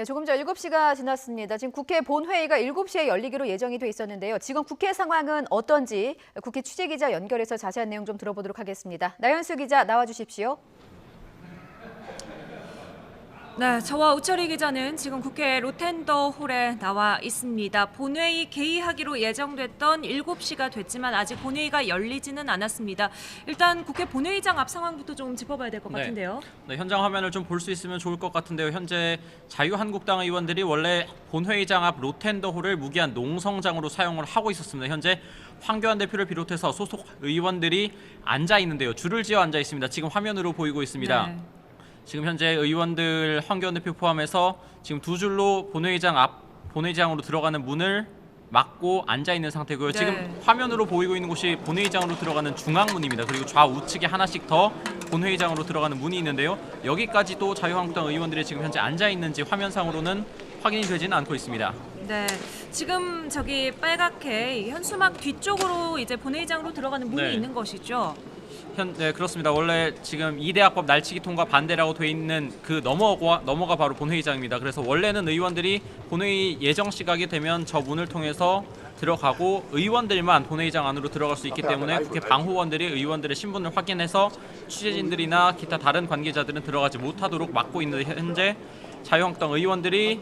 네, 조금 전 7시가 지났습니다. 지금 국회 본회의가 7시에 열리기로 예정이 돼 있었는데요. 지금 국회 상황은 어떤지 국회 취재기자 연결해서 자세한 내용 좀 들어보도록 하겠습니다. 나연수 기자 나와주십시오. 네, 저와 우철희 기자는 지금 국회 로텐더 홀에 나와 있습니다. 본회의 개의하기로 예정됐던 7시가 됐지만 아직 본회의가 열리지는 않았습니다. 일단 국회 본회의장 앞 상황부터 좀 짚어봐야 될 것 같은데요. 네, 현장 화면을 좀 볼 수 있으면 좋을 것 같은데요. 현재 자유한국당 의원들이 원래 본회의장 앞 로텐더 홀을 무기한 농성장으로 사용을 하고 있었습니다. 현재 황교안 대표를 비롯해서 소속 의원들이 앉아 있는데요. 줄을 지어 앉아 있습니다. 지금 화면으로 보이고 있습니다. 네. 지금 현재 의원들 황교안 대표 포함해서 지금 두 줄로 본회의장으로 들어가는 문을 막고 앉아 있는 상태고요. 네. 지금 화면으로 보이고 있는 곳이 본회의장으로 들어가는 중앙문입니다. 그리고 좌우측에 하나씩 더 본회의장으로 들어가는 문이 있는데요. 여기까지도 자유한국당 의원들이 지금 현재 앉아 있는지 화면상으로는 확인이 되지는 않고 있습니다. 네, 지금 저기 빨갛게 현수막 뒤쪽으로 이제 본회의장으로 들어가는 문이 네. 있는 것이죠. 네, 그렇습니다. 원래 지금 이대학법 날치기 통과 반대라고 돼 있는 그 넘어가 바로 본회의장입니다. 그래서 원래는 의원들이 본회의 예정 시각이 되면 저 문을 통해서 들어가고 의원들만 본회의장 안으로 들어갈 수 있기 때문에 국회 방호원들이 의원들의 신분을 확인해서 취재진들이나 기타 다른 관계자들은 들어가지 못하도록 막고 있는 현재 자유한국당 의원들이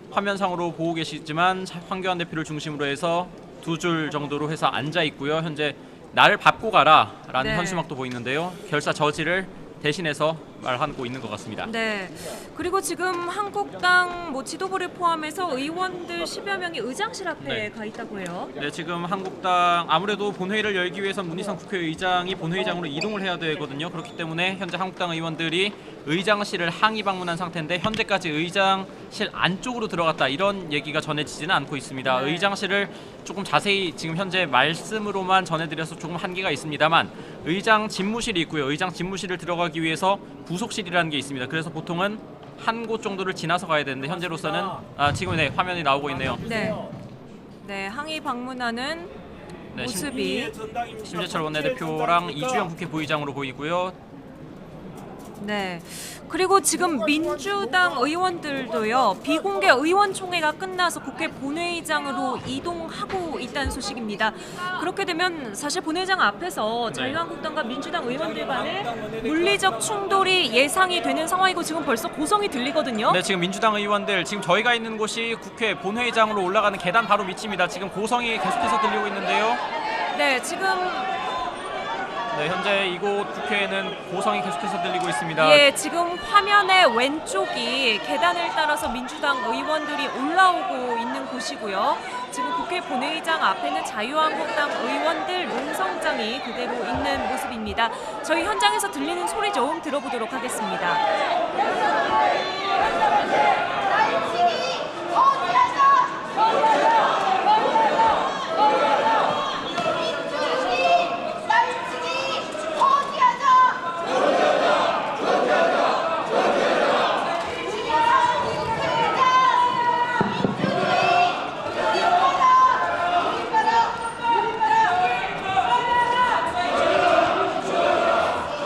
화면상으로 보고 계시지만 황교안 대표를 중심으로 해서 두 줄 정도로 해서 앉아 있고요. 현재 나를 밟고 가라라는 네. 현수막도 보이는데요. 결사 저지를 대신해서 말하고 있는 것 같습니다. 네. 그리고 지금 한국당 지도부를 포함해서 의원들 10여 명이 의장실 앞에 네. 가 있다고 해요. 네, 지금 한국당 아무래도 본회의를 열기 위해선 문희상 국회의장이 본회의장으로 이동을 해야 되거든요. 그렇기 때문에 현재 한국당 의원들이 의장실을 항의 방문한 상태인데 현재까지 의장실 안쪽으로 들어갔다 이런 얘기가 전해지지는 않고 있습니다. 네. 의장실을 조금 자세히 지금 현재 말씀으로만 전해드려서 조금 한계가 있습니다만 의장 집무실이 있고요. 의장 집무실을 들어가기 위해서 부속실이라는 게 있습니다. 그래서 보통은 한 곳 정도를 지나서 가야 되는데 현재로서는 지금 화면이 나오고 있네요. 네. 네, 항의 방문하는 네, 모습이 심재철 원내대표랑 이주영 국회 부의장으로 보이고요. 네. 그리고 지금 민주당 의원들도요. 비공개 의원총회가 끝나서 국회 본회의장으로 이동하고 있다는 소식입니다. 그렇게 되면 사실 본회의장 앞에서 자유한국당과 민주당 의원들 간의 물리적 충돌이 예상이 되는 상황이고 지금 벌써 고성이 들리거든요. 네, 지금 민주당 의원들 지금 저희가 있는 곳이 국회 본회의장으로 올라가는 계단 바로 밑입니다. 지금 고성이 계속해서 들리고 있는데요. 네, 지금 현재 이곳 국회에는 고성이 계속해서 들리고 있습니다. 예, 지금 화면의 왼쪽이 계단을 따라서 민주당 의원들이 올라오고 있는 곳이고요. 지금 국회 본회의장 앞에는 자유한국당 의원들 농성장이 그대로 있는 모습입니다. 저희 현장에서 들리는 소리 좀 들어보도록 하겠습니다.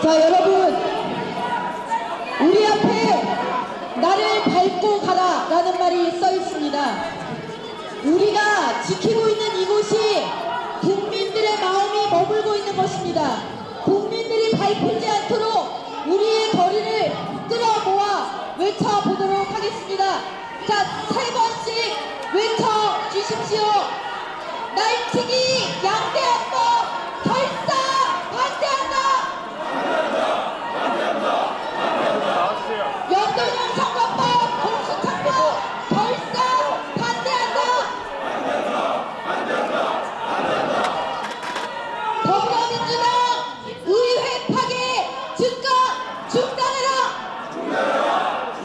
자, 여러분, 우리 앞에 나를 밟고 가라라는 말이 써 있습니다. 우리가 지키고 있는 이곳이 국민들의 마음이 머물고 있는 것입니다. 국민들이 밟히지 않도록 우리의 거리를 끌어모아 외쳐보도록 하겠습니다. 자, 3번씩 외쳐주십시오. 날치기 양대한법 결사 반대한다. 연동형 선거법 공수처법 결사 반대한다. 더불어민주당 의회 파괴 즉각 중단해라.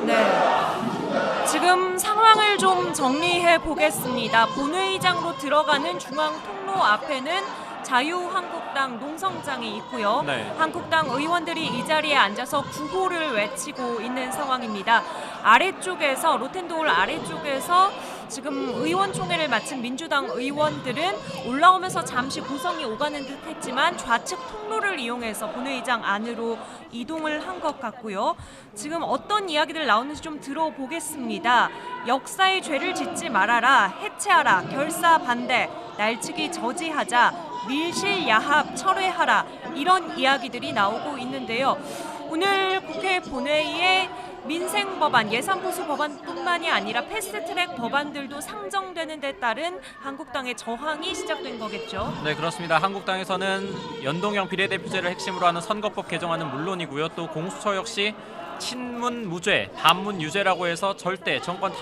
네. 지금 상황을 좀 정리해 보겠습니다. 본회의장으로 들어가는 중앙 통로 앞에는 자유한국당 농성장이 있고요. 네. 한국당 의원들이 이 자리에 앉아서 구호를 외치고 있는 상황입니다. 아래쪽에서 로텐도홀 아래쪽에서 지금 의원총회를 마친 민주당 의원들은 올라오면서 잠시 고성이 오가는 듯했지만 좌측 통로를 이용해서 본회의장 안으로 이동을 한 것 같고요. 지금 어떤 이야기들 나오는지 좀 들어보겠습니다. 역사의 죄를 짓지 말아라, 해체하라, 결사 반대, 날치기 저지하자, 밀실 야합 철회하라, 이런 이야기들이 나오고 있는데요. 오늘 국회 본회의에 민생 법안, 예산 보수 법안뿐만이 아니라 패스트트랙 법안들도 상정되는 데 따른 한국당의 저항이 시작된 거겠죠. 네, 그렇습니다. 한국당에서는 연동형 비례대표제를 핵심으로 하는 선거법 개정안은 물론이고요. 또 공수처 역시 친문 무죄, 반문 유죄라고 해서 절대 정권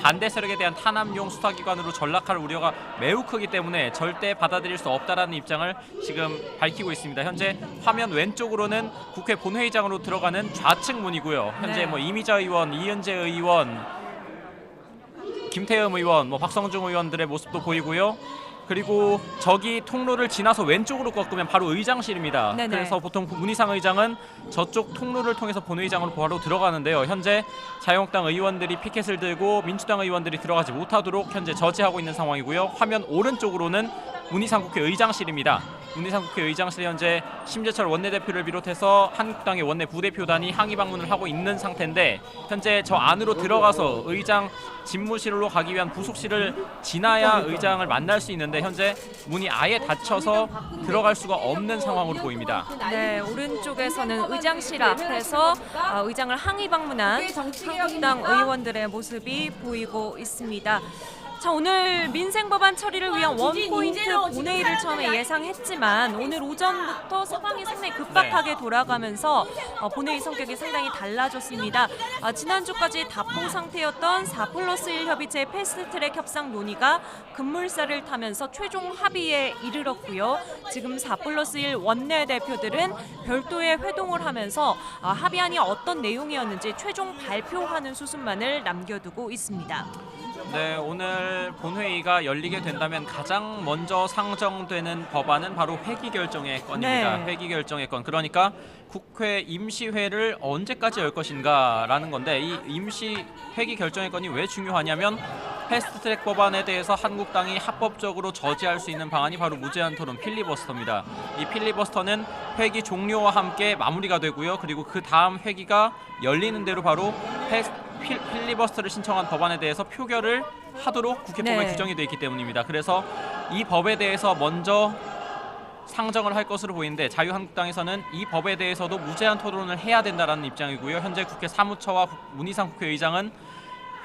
반대 세력에 대한 탄압용 수사기관으로 전락할 우려가 매우 크기 때문에 절대 받아들일 수 없다라는 입장을 지금 밝히고 있습니다. 현재 화면 왼쪽으로는 국회 본회의장으로 들어가는 좌측 문이고요. 현재 네. 이미자 의원, 이은재 의원, 김태흠 의원, 박성중 의원들의 모습도 보이고요. 그리고 저기 통로를 지나서 왼쪽으로 꺾으면 바로 의장실입니다. 네네. 그래서 보통 문희상 의장은 저쪽 통로를 통해서 본회의장으로 바로 들어가는데요. 현재 자유한국당 의원들이 피켓을 들고 민주당 의원들이 들어가지 못하도록 현재 저지하고 있는 상황이고요. 화면 오른쪽으로는 문희상 국회 의장실입니다. 문희상 국회 의장실에 현재 심재철 원내대표를 비롯해서 한국당의 원내 부대표단이 항의 방문을 하고 있는 상태인데 현재 저 안으로 들어가서 의장 집무실로 가기 위한 부속실을 지나야 의장을 만날 수 있는데 현재 문이 아예 닫혀서 들어갈 수가 없는 상황으로 보입니다. 네, 오른쪽에서는 의장실 앞에서 의장을 항의 방문한 한국당 의원들의 모습이 보이고 있습니다. 자, 오늘 민생법안 처리를 위한 원포인트 본회의를 처음에 예상했지만 오늘 오전부터 상황이 상당히 급박하게 돌아가면서 본회의 성격이 상당히 달라졌습니다. 지난주까지 답보 상태였던 4+1 협의체 패스트트랙 협상 논의가 급물살을 타면서 최종 합의에 이르렀고요. 지금 4+1 원내대표들은 별도의 회동을 하면서 합의안이 어떤 내용이었는지 최종 발표하는 수순만을 남겨두고 있습니다. 네, 오늘 본회의가 열리게 된다면 가장 먼저 상정되는 법안은 바로 회기결정의 건입니다. 네. 회기결정의 건. 그러니까 국회 임시회를 언제까지 열 것인가라는 건데 이 임시 회기결정의 건이 왜 중요하냐면 패스트트랙 법안에 대해서 한국당이 합법적으로 저지할 수 있는 방안이 바로 무제한 토론 필리버스터입니다. 이 필리버스터는 회기 종료와 함께 마무리가 되고요. 그리고 그 다음 회기가 열리는 대로 바로 필리버스터를 신청한 법안에 대해서 표결을 하도록 국회법에 네. 규정이 되어 있기 때문입니다. 그래서 이 법에 대해서 먼저 상정을 할 것으로 보이는데 자유한국당에서는 이 법에 대해서도 무제한 토론을 해야 된다는 입장이고요. 현재 국회 사무처와 문희상 국회의장은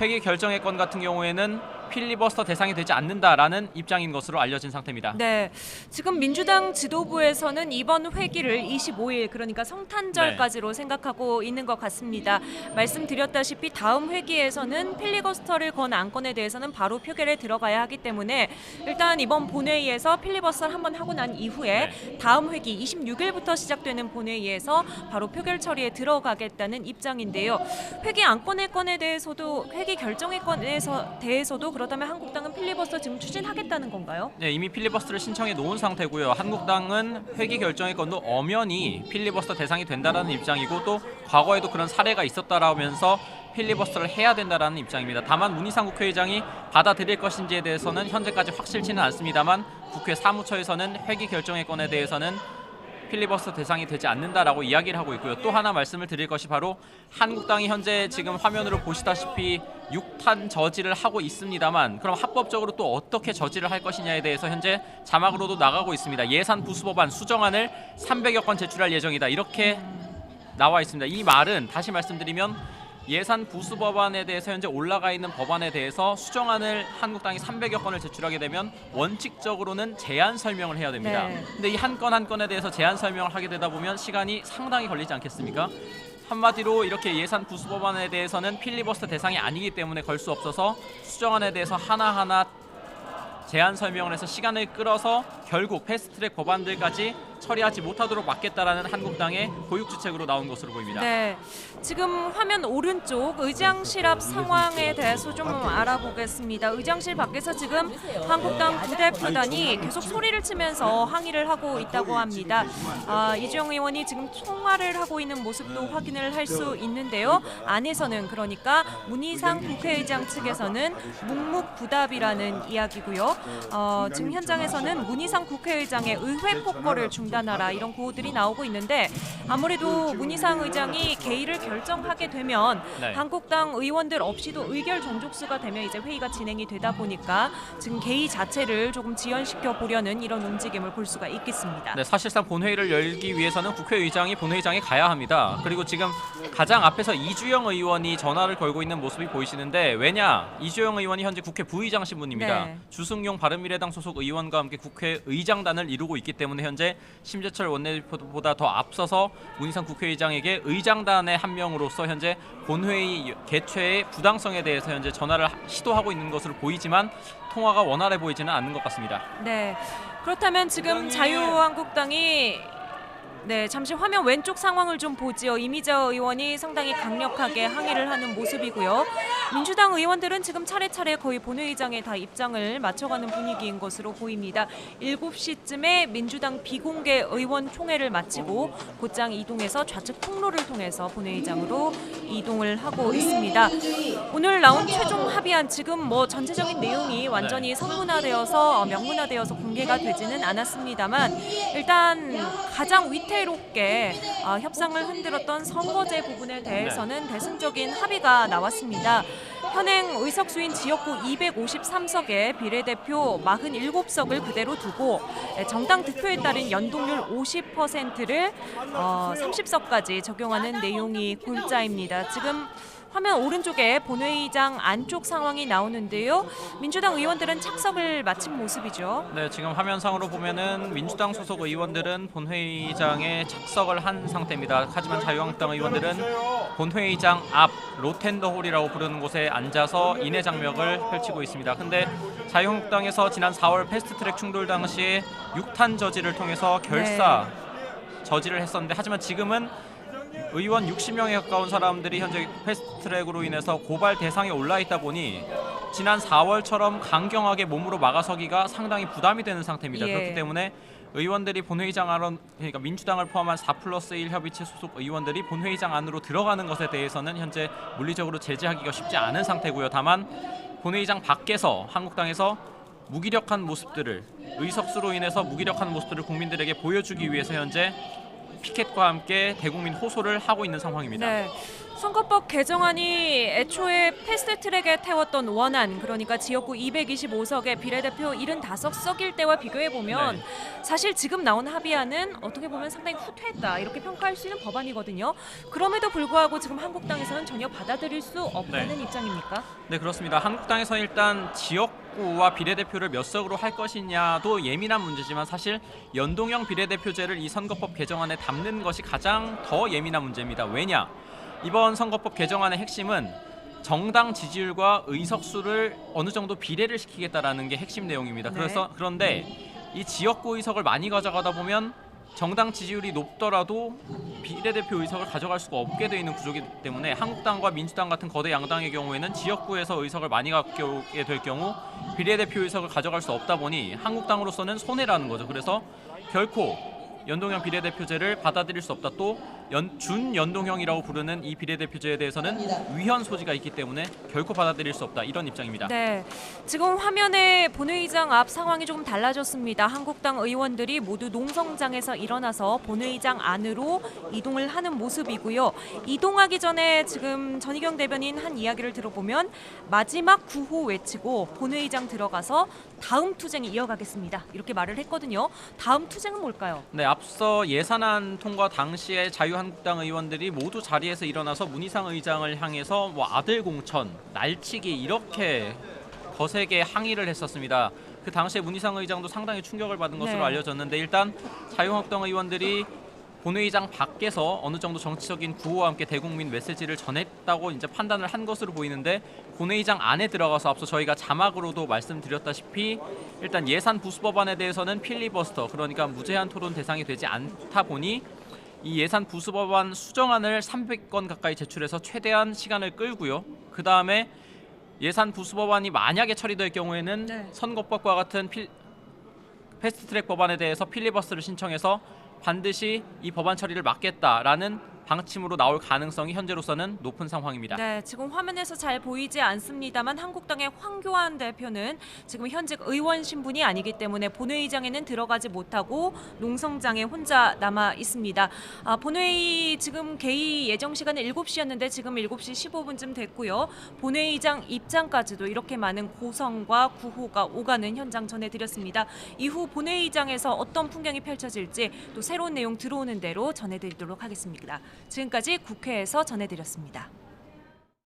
회기 결정의 건 같은 경우에는 필리버스터 대상이 되지 않는다라는 입장인 것으로 알려진 상태입니다. 네, 지금 민주당 지도부에서는 이번 회기를 25일 그러니까 성탄절까지로 생각하고 있는 것 같습니다. 말씀드렸다시피 다음 회기에서는 필리버스터를 건 안건에 대해서는 바로 표결에 들어가야 하기 때문에 일단 이번 본회의에서 필리버스터를 한번 하고 난 이후에 다음 회기 26일부터 시작되는 본회의에서 바로 표결 처리에 들어가겠다는 입장인데요. 회기 안건의 건에 대해서도 회기 결정의 건에 대해서도 그렇다면 한국당은 필리버스터 지금 추진하겠다는 건가요? 네, 이미 필리버스터를 신청해 놓은 상태고요. 한국당은 회기 결정의 건도 엄연히 필리버스터 대상이 된다라는 입장이고 또 과거에도 그런 사례가 있었다라면서 필리버스터를 해야 된다라는 입장입니다. 다만 문희상 국회의장이 받아들일 것인지에 대해서는 현재까지 확실치는 않습니다만 국회 사무처에서는 회기 결정의 건에 대해서는 필리버스터 대상이 되지 않는다라고 이야기를 하고 있고요. 또 하나 말씀을 드릴 것이 바로 한국당이 현재 지금 화면으로 보시다시피 6탄 저지를 하고 있습니다만 그럼 합법적으로 또 어떻게 저지를 할 것이냐에 대해서 현재 자막으로도 나가고 있습니다. 예산 부수법안 수정안을 300여 건 제출할 예정이다. 이렇게 나와 있습니다. 이 말은 다시 말씀드리면 예산 부수법안에 대해서 현재 올라가 있는 법안에 대해서 수정안을 한국당이 300여 건을 제출하게 되면 원칙적으로는 제안 설명을 해야 됩니다. 네. 근데 이 한 건 한 건에 대해서 제안 설명을 하게 되다 보면 시간이 상당히 걸리지 않겠습니까? 한마디로 이렇게 예산 부수법안에 대해서는 필리버스터 대상이 아니기 때문에 걸 수 없어서 수정안에 대해서 하나하나 제안 설명을 해서 시간을 끌어서 결국 패스트트랙 법안들까지 처리하지 못하도록 막겠다라는 한국당의 고육지책으로 나온 것으로 보입니다. 네, 지금 화면 오른쪽 의장실 앞 상황에 대해서 좀 알아보겠습니다. 의장실 밖에서 지금 한국당 부대표단이 계속 소리를 치면서 항의를 하고 있다고 합니다. 이주영 의원이 지금 통화를 하고 있는 모습도 확인을 할 수 있는데요. 안에서는 그러니까 문희상 국회의장 측에서는 묵묵부답이라는 이야기고요. 지금 현장에서는 문희상 국회의장의 의회 폭거를 중단하라 이런 구호들이 나오고 있는데 아무래도 문희상 의장이 개의를 결정하게 되면 네. 한국당 의원들 없이도 의결 종족수가 되면 이제 회의가 진행이 되다 보니까 지금 개의 자체를 조금 지연시켜 보려는 이런 움직임을 볼 수가 있겠습니다. 네, 사실상 본회의를 열기 위해서는 국회의장이 본회의장에 가야 합니다. 그리고 지금 가장 앞에서 이주영 의원이 전화를 걸고 있는 모습이 보이시는데 왜냐? 이주영 의원이 현재 국회 부의장 신분입니다. 네. 주승용 바른미래당 소속 의원과 함께 국회의장단을 이루고 있기 때문에 현재 심재철 원내대표보다 더 앞서서 문희상 국회의장에게 의장단의 한 명으로서 현재 본회의 개최의 부당성에 대해서 현재 전화를 시도하고 있는 것으로 보이지만 통화가 원활해 보이지는 않는 것 같습니다. 네, 그렇다면 지금 자유한국당이 잠시 화면 왼쪽 상황을 좀 보지요. 이미자 의원이 상당히 강력하게 항의를 하는 모습이고요. 민주당 의원들은 지금 차례차례 거의 본회의장에 다 입장을 맞춰가는 분위기인 것으로 보입니다. 7시쯤에 민주당 비공개 의원총회를 마치고 곧장 이동해서 좌측 통로를 통해서 본회의장으로 이동을 하고 있습니다. 오늘 나온 최종 합의안 지금 뭐 전체적인 내용이 완전히 성문화되어서 명문화되어서 공개가 되지는 않았습니다만 일단 가장 위태롭게 협상을 흔들었던 선거제 부분에 대해서는 대승적인 합의가 나왔습니다. 현행 의석수인 지역구 253석에 비례대표 47석을 그대로 두고 정당 득표에 따른 연동률 50%를 30석까지 적용하는 내용이 골자입니다. 지금 화면 오른쪽에 본회의장 안쪽 상황이 나오는데요. 민주당 의원들은 착석을 마친 모습이죠. 네, 지금 화면상으로 보면은 민주당 소속 의원들은 본회의장에 착석을 한 상태입니다. 하지만 자유한국당 의원들은 본회의장 앞 로텐더홀이라고 부르는 곳에 앉아서 인해 장벽을 펼치고 있습니다. 근데 자유한국당에서 지난 4월 패스트트랙 충돌 당시에 6탄 저지를 통해서 결사 저지를 했었는데 하지만 지금은 의원 60명에 가까운 사람들이 현재 패스트트랙으로 인해서 고발 대상에 올라 있다 보니 지난 4월처럼 강경하게 몸으로 막아서기가 상당히 부담이 되는 상태입니다. 예. 그렇기 때문에 의원들이 본회의장 안으로 그러니까 민주당을 포함한 4+1 협의체 소속 의원들이 본회의장 안으로 들어가는 것에 대해서는 현재 물리적으로 제재하기가 쉽지 않은 상태고요. 다만 본회의장 밖에서 한국당에서 무기력한 모습들을 의석수로 인해서 무기력한 모습들을 국민들에게 보여주기 위해서 현재 피켓과 함께 대국민 호소를 하고 있는 상황입니다. 네. 선거법 개정안이 애초에 패스트트랙에 태웠던 원안 그러니까 지역구 225석의 비례대표 75석일 때와 비교해보면 사실 지금 나온 합의안은 어떻게 보면 상당히 후퇴했다 이렇게 평가할 수 있는 법안이거든요. 그럼에도 불구하고 지금 한국당에서는 전혀 받아들일 수 없다는 입장입니까? 네, 그렇습니다. 한국당에서 일단 지역구와 비례대표를 몇 석으로 할 것이냐도 예민한 문제지만 사실 연동형 비례대표제를 이 선거법 개정안에 담는 것이 가장 더 예민한 문제입니다. 왜냐? 이번 선거법 개정안의 핵심은 정당 지지율과 의석수를 어느 정도 비례를 시키겠다라는 게 핵심 내용입니다. 그런데 이 지역구 의석을 많이 가져가다 보면 정당 지지율이 높더라도 비례대표 의석을 가져갈 수가 없게 되어 있는 구조이기 때문에 한국당과 민주당 같은 거대 양당의 경우에는 지역구에서 의석을 많이 갖게 될 경우 비례대표 의석을 가져갈 수 없다 보니 한국당으로서는 손해라는 거죠. 그래서 결코 연동형 비례대표제를 받아들일 수 없다. 또 준연동형이라고 부르는 이 비례대표제에 대해서는 위헌 소지가 있기 때문에 결코 받아들일 수 없다. 이런 입장입니다. 네, 지금 화면에 본회의장 앞 상황이 조금 달라졌습니다. 한국당 의원들이 모두 농성장에서 일어나서 본회의장 안으로 이동을 하는 모습이고요. 이동하기 전에 지금 전희경 대변인 한 이야기를 들어보면 마지막 구호 외치고 본회의장 들어가서 다음 투쟁이 이어가겠습니다. 이렇게 말을 했거든요. 다음 투쟁은 뭘까요? 네, 앞서 예산안 통과 당시에 자유한국당 의원들이 모두 자리에서 일어나서 문희상 의장을 향해서 뭐 아들 공천, 날치기 이렇게 거세게 항의를 했었습니다. 그 당시에 문희상 의장도 상당히 충격을 받은 것으로 알려졌는데 일단 자유한국당 의원들이 본회의장 밖에서 어느 정도 정치적인 구호와 함께 대국민 메시지를 전했다고 이제 판단을 한 것으로 보이는데, 본회의장 안에 들어가서 앞서 저희가 자막으로도 말씀드렸다시피 일단 예산 부수법안에 대해서는 필리버스터, 그러니까 무제한 토론 대상이 되지 않다 보니 이 예산 부수법안 수정안을 300건 가까이 제출해서 최대한 시간을 끌고요. 그 다음에 예산 부수법안이 만약에 처리될 경우에는 네. 선거법과 같은 패스트트랙 법안에 대해서 필리버스터를 신청해서 반드시 이 법안 처리를 막겠다라는 방침으로 나올 가능성이 현재로서는 높은 상황입니다. 네, 지금 화면에서 잘 보이지 않습니다만 한국당의 황교안 대표는 지금 현직 의원 신분이 아니기 때문에 본회의장에는 들어가지 못하고 농성장에 혼자 남아 있습니다. 본회의 지금 개의 예정 시간은 7시였는데 지금 7시 15분쯤 됐고요. 본회의장 입장까지도 이렇게 많은 고성과 구호가 오가는 현장 전해드렸습니다. 이후 본회의장에서 어떤 풍경이 펼쳐질지 또 새로운 내용 들어오는 대로 전해드리도록 하겠습니다. 지금까지 국회에서 전해드렸습니다.